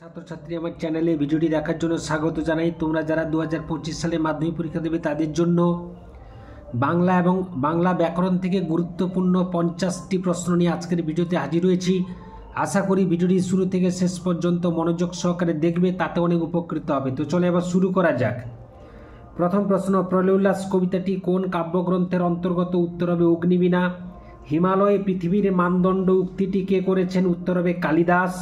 ছাত্রছাত্রী আমার চ্যানেলে ভিডিওটি দেখার জন্য স্বাগত জানাই। তোমরা যারা 2025 সালে মাধ্যমিক পরীক্ষা দেবে তাদের জন্য বাংলা এবং বাংলা ব্যাকরণ থেকে গুরুত্বপূর্ণ 50টি প্রশ্ন নিয়ে আজকের ভিডিওতে হাজির হয়েছি। আশা করি ভিডিওটি শুরু থেকে শেষ পর্যন্ত মনোযোগ সহকারে দেখবে, তাতে অনেক উপকৃত হবে। তো চলো এবার শুরু করা যাক। প্রথম প্রশ্ন, প্রলয় উল্লাস কবিতাটি কোন কাব্যগ্রন্থের অন্তর্গত? উত্তর হবে অগ্নিবীণা। হিমালয়ে পৃথিবীর মানদণ্ড উক্তিটি কে করেছেন? উত্তর হবে কালিদাস।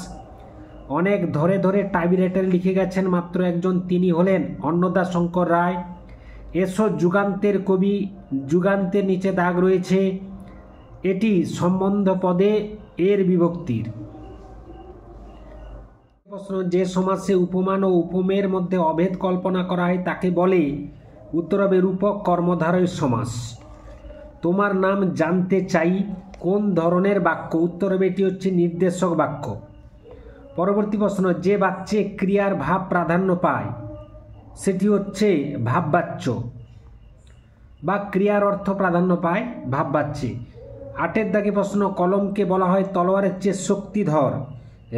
অনেক ধরে ধরে টাইপরাইটার লিখে গেছেন মাত্র একজন, তিনি হলেন অন্নদাশঙ্কর রায়। এসো যুগান্তের কবি, যুগান্তের নিচে দাগ রয়েছে, এটি সম্বন্ধ পদে এর বিভক্তির। প্রশ্ন, যে সমাসে উপমান ও উপমেয়ের মধ্যে অভেদ কল্পনা করা হয় তাকে বলে? উত্তর হবে রূপক কর্মধারয় সমাস। তোমার নাম জানতে চাই কোন ধরনের বাক্য? উত্তর হবে এটি হচ্ছে নির্দেশক বাক্য। পরবর্তী প্রশ্ন, যে বাচ্চে ক্রিয়ার ভাব প্রাধান্য পায় সেটি হচ্ছে ভাববাচ্য, বা ক্রিয়ার অর্থ প্রাধান্য পায় ভাববাচ্যে। 8 দাগে প্রশ্ন, কলমকে বলা হয় তলোয়ারের চেয়ে শক্তিধর।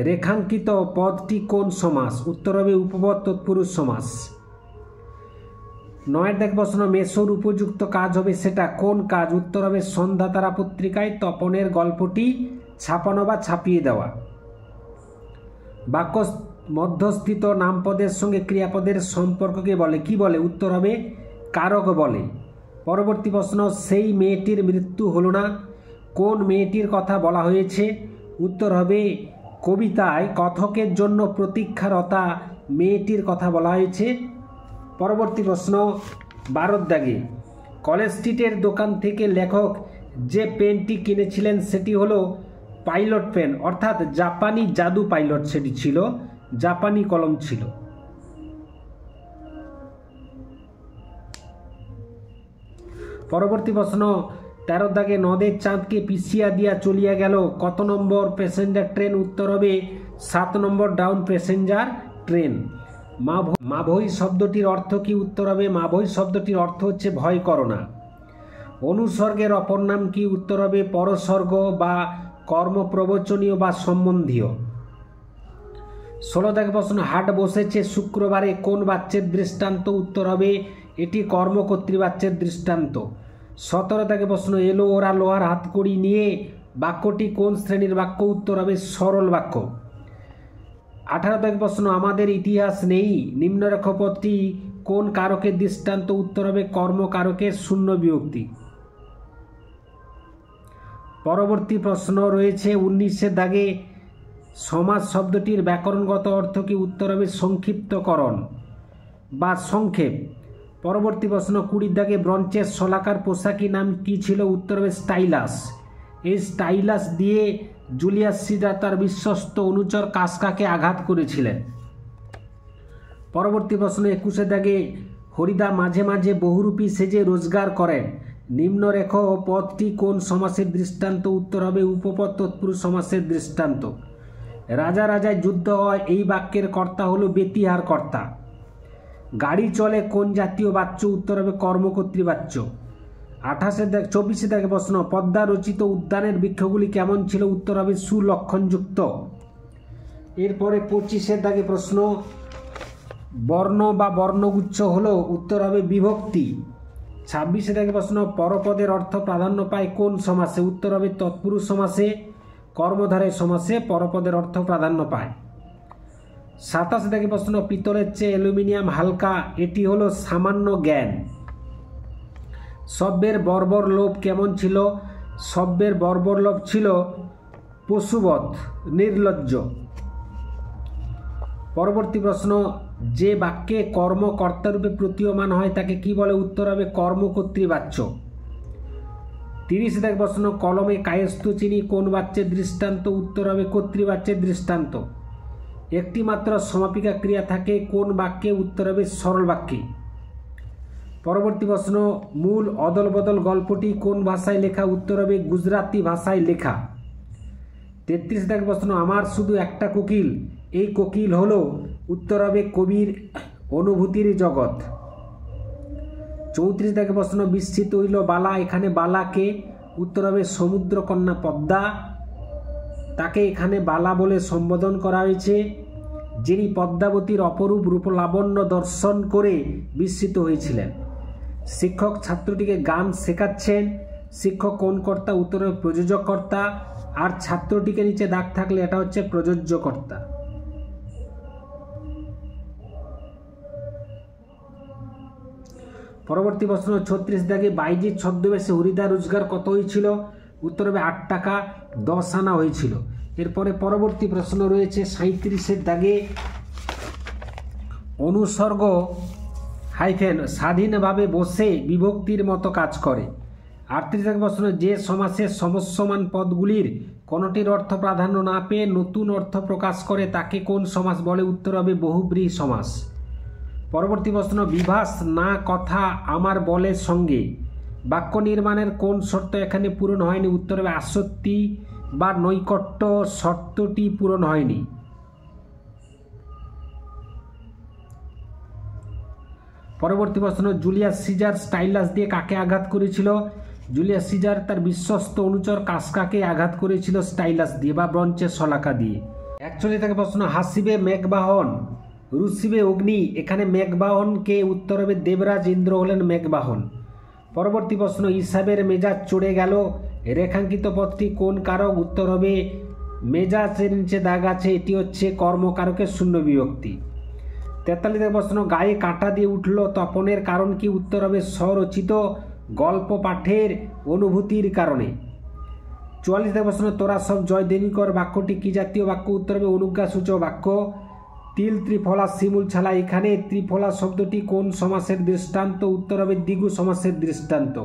রেখাঙ্কিত পদটি কোন সমাস? উত্তর হবে উপপদ তৎপুরুষ সমাস। 9 দাগে প্রশ্ন, মেসোর উপযুক্ত কাজ হবে সেটা কোন কাজ? উত্তর হবে সন্ধ্যাতারা পত্রিকায় তপনের গল্পটি ছাপানো বা ছাপিয়ে দেওয়া। বাক্য মধ্যস্থিত নামপদের সঙ্গে ক্রিয়াপদের সম্পর্ককে বলে? কি বলে? উত্তর হবে কারক বলে। পরবর্তী প্রশ্ন, সেই মেয়েটির মৃত্যু হলো না, কোন মেয়েটির কথা বলা হয়েছে? উত্তর হবে কবিতায় কথকের জন্য প্রতীক্ষারতা মেয়েটির কথা বলা হয়েছে। পরবর্তী প্রশ্ন 12 দাগে, কলেজ স্ট্রিটের দোকান থেকে লেখক যে পেনটি কিনেছিলেন সেটি হলো পাইলট পেন, অর্থাৎ জাপানি জাদু পাইলট সেটি ছিল, জাপানি কলম ছিল। পরবর্তী প্রশ্ন 13 দাগে, নদের চাঁদকে পিছিয়া দিয়া চলিয়া গেল কত নম্বর প্যাসেঞ্জার ট্রেন? উত্তর হবে 7 নম্বর ডাউন প্যাসেঞ্জার ট্রেন। মাভৈ শব্দটির অর্থ কি? উত্তর হবে মাভৈ শব্দটির অর্থ হচ্ছে ভয় করো না। অনুসর্গের অপর নাম কি? উত্তর হবে পরসর্গ বা কর্মপ্রবচনীয় বা সম্বন্ধীয়। 16 দাগে প্রশ্ন, হাট বসেছে শুক্রবারে কোন বাচ্চের দৃষ্টান্ত? উত্তর হবে এটি কর্মকর্তৃ বাচ্চের দৃষ্টান্ত। 17 দাগে প্রশ্ন, এলো ওরা লোহার হাতকড়ি নিয়ে বাক্যটি কোন শ্রেণীর বাক্য? উত্তর হবে সরল বাক্য। 18 দাগে প্রশ্ন, আমাদের ইতিহাস নেই নিম্নরেখ পদটি কোন কারকের দৃষ্টান্ত? উত্তর হবে কর্মকারকের শূন্য বিভক্তি। পরবর্তী প্রশ্ন রয়েছে 19 দাগে, সমাস শব্দটির ব্যাকরণগত অর্থ কি? উত্তর হবে সংক্ষিপ্তকরণ বা সংক্ষেপ। পরবর্তী প্রশ্ন 20 দাগে, ব্রঞ্চের শলাকার পোশাকি নাম কি ছিল? উত্তর হবে স্টাইলাস। এই স্টাইলাস দিয়ে জুলিয়াস সিজার তার বিশ্বস্ত অনুচর কাসকাকে আঘাত করেছিলেন। পরবর্তী প্রশ্ন 21 দাগে, হরিদা মাঝে মাঝে বহুরূপী সেজে রোজগার করেন, নিম্নরেখ পদটি কোন সমাসের দৃষ্টান্ত? উত্তর হবে উপপদ তৎপুরুষ সমাসের দৃষ্টান্ত। রাজা রাজায় যুদ্ধ হয় এই বাক্যের কর্তা হলো বেতিহার কর্তা। গাড়ি চলে কোন জাতীয় বাচ্য? উত্তর হবে কর্মকর্তৃ বাচ্য। 24 দাগে প্রশ্ন, পদ্মা রচিত উদ্যানের বৃক্ষগুলি কেমন ছিল? উত্তর হবে সুলক্ষণযুক্ত। এরপরে 25 দাগে প্রশ্ন, বর্ণ বা বর্ণগুচ্ছ হলো? উত্তর হবে বিভক্তি। 26 দাগে প্রশ্ন, পরপদের অর্থ প্রাধান্য পায় কোন সমাসে? উত্তর হবে তৎপুরুষ সমাসে। কর্মধারয় সমাসে পরপদের অর্থ প্রাধান্য পায়। 27 দাগে প্রশ্ন, পিতলের চেয়ে অ্যালুমিনিয়াম হালকা, এটি হলো সামান্য জ্ঞান। সব্যের বর্বর লোভ কেমন ছিল? সব্যের বর্বর লোভ ছিল পশুবৎ, নির্লজ্জ। পরবর্তী প্রশ্ন, যে বাক্যে কর্ম কর্তারূপে প্রতীয়মান হয় তাকে কি বলে? উত্তর হবে কর্মকর্তৃ বাচ্য। 30 দাগে প্রশ্ন, কলমে কায়স্থ চিনি কোন বাচ্যের দৃষ্টান্ত? উত্তর হবে কর্তৃবাচ্যের দৃষ্টান্ত। একটি মাত্র সমাপিকা ক্রিয়া থাকে কোন বাক্যে? উত্তর হবে সরল বাক্যে। পরবর্তী প্রশ্ন, মূল অদল বদল গল্পটি কোন ভাষায় লেখা? উত্তর হবে গুজরাটি ভাষায় লেখা। 33 দাগে প্রশ্ন, আমার শুধু একটা কোকিল, এই কোকিল হলো? উত্তর হবে কবির অনুভূতির জগৎ। 34 দাগে প্রশ্ন, বিস্মিত হইল বালা, এখানে বালাকে? উত্তর হবে সমুদ্রকন্যা পদ্মা, তাকে এখানে বালা বলে সম্বোধন করা হয়েছে। যিনি পদ্মাবতীর অপরূপ রূপলাবণ্য দর্শন করে বিস্মিত হয়েছিলেন। শিক্ষক ছাত্রটিকে গান শেখাচ্ছেন। শিক্ষক কোন কর্তা? উত্তরে প্রযোজক কর্তা। আর ছাত্রটিকে নিচে দাগ থাকলে এটা হচ্ছে প্রযোজ্য কর্তা। পরবর্তী প্রশ্ন 36 দাগে বাইজির ছদ্মবেশে হরিদা রোজগার কত হয়েছিল? উত্তর হবে 8 টাকা 10 আনা হয়েছিল। এরপরে পরবর্তী প্রশ্ন রয়েছে 37 দাগে অনুসর্গ হাইফেন স্বাধীনভাবে বসে বিভক্তির মতো কাজ করে। 38 দাগে প্রশ্ন যে সমাসের সমস্যমান পদগুলির কোনটির অর্থ প্রাধান্য না পেয়ে নতুন অর্থ প্রকাশ করে তাকে কোন সমাস বলে? উত্তর হবে বহুব্রীহি সমাস। পরবর্তী প্রশ্ন বিভাস না কথা আমার বলের সঙ্গে বাক্য নির্মাণের কোন শর্ত এখানে পূরণ হয়নি? উত্তর হবে আসক্তি বা নৈকট্য শর্তটি পূরণ হয়নি। পরবর্তী প্রশ্ন জুলিয়াস সিজার স্টাইলাস দিয়ে কাকে আঘাত করেছিল? জুলিয়াস সিজার তার বিশ্বস্ত অনুচর কাসকাকে আঘাত করেছিল স্টাইলাস দিয়ে বা ব্রঞ্চের শলাকা দিয়ে। 41 থেকে প্রশ্ন হাসিবে মেঘবাহন রুশিবে অগ্নি, এখানে মেঘবাহনকে? উত্তর হবে দেবরাজ ইন্দ্র হলেন মেঘবাহন। পরবর্তী প্রশ্ন ইসাবের মেজাজ চড়ে গেল রেখাঙ্কিত পদটি কোন কারক? উত্তর হবে মেজাজের নিচে দাগ আছে, এটি হচ্ছে কর্মকারকের শূন্য বিভক্তি। 43 থেকে প্রশ্ন গায়ে কাঁটা দিয়ে উঠল তপনের কারণ কি? উত্তর হবে স্বরচিত গল্প পাঠের অনুভূতির কারণে। 44 থেকে প্রশ্ন তোরা সব জয় দেনিকর বাক্যটি কি জাতীয় বাক্য? উত্তর হবে অনুজ্ঞাসূচক বাক্য। তিল ত্রিফলা শিমুল ছালা, এখানে ত্রিফলা শব্দটি কোন সমাসের দৃষ্টান্ত? উত্তর হবে দ্বিগু সমাসের দৃষ্টান্ত।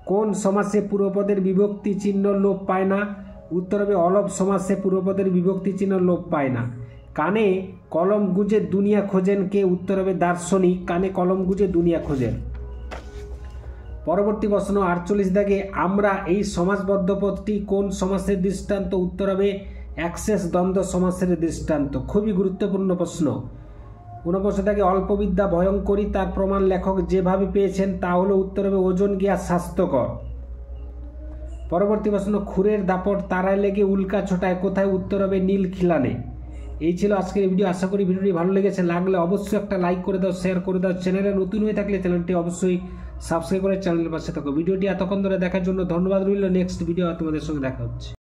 কোন সমাসে পূর্বপদের বিভক্তি চিহ্ন লোপ পায় না? উত্তর হবে অলব সমাসে পূর্বপদের বিভক্তি চিহ্ন লোপ পায় না। কানে কলম গুঁজে দুনিয়া খোঁজেন কে? উত্তর হবে দার্শনিক কানে কলম গুঁজে দুনিয়া খোঁজেন। পরবর্তী প্রশ্ন 48 দাগে আমরা এই সমাসবদ্ধ পদটি কোন সমাসের দৃষ্টান্ত? উত্তর হবে অ্যাক্সেস দ্বন্দ্ব সমাসের দৃষ্টান্ত। খুবই গুরুত্বপূর্ণ প্রশ্ন। 49 দাগে অল্পবিদ্যা ভয়ঙ্করী তার প্রমাণ লেখক যেভাবে পেয়েছেন তা হলো? উত্তর হবে ওজন জ্ঞা স্বাস্থ্যকর। পরবর্তী প্রশ্ন খুরের দাপট তারায় লেগে উল্কা ছোটায় কোথায়? উত্তর হবে নীল খিলানে। এই ছিল আজকের ভিডিও। আশা করি ভিডিওটি ভালো লেগেছে। লাগলে অবশ্যই একটা লাইক করে দাও, শেয়ার করে দাও। চ্যানেলে নতুন হয়ে থাকলে চ্যানেলটি অবশ্যই সাবস্ক্রাইব করে চ্যানেলের পাশে থাকো। ভিডিওটি এতক্ষণ ধরে দেখার জন্য ধন্যবাদ রইল। নেক্সট ভিডিও তোমাদের সঙ্গে দেখা হচ্ছে।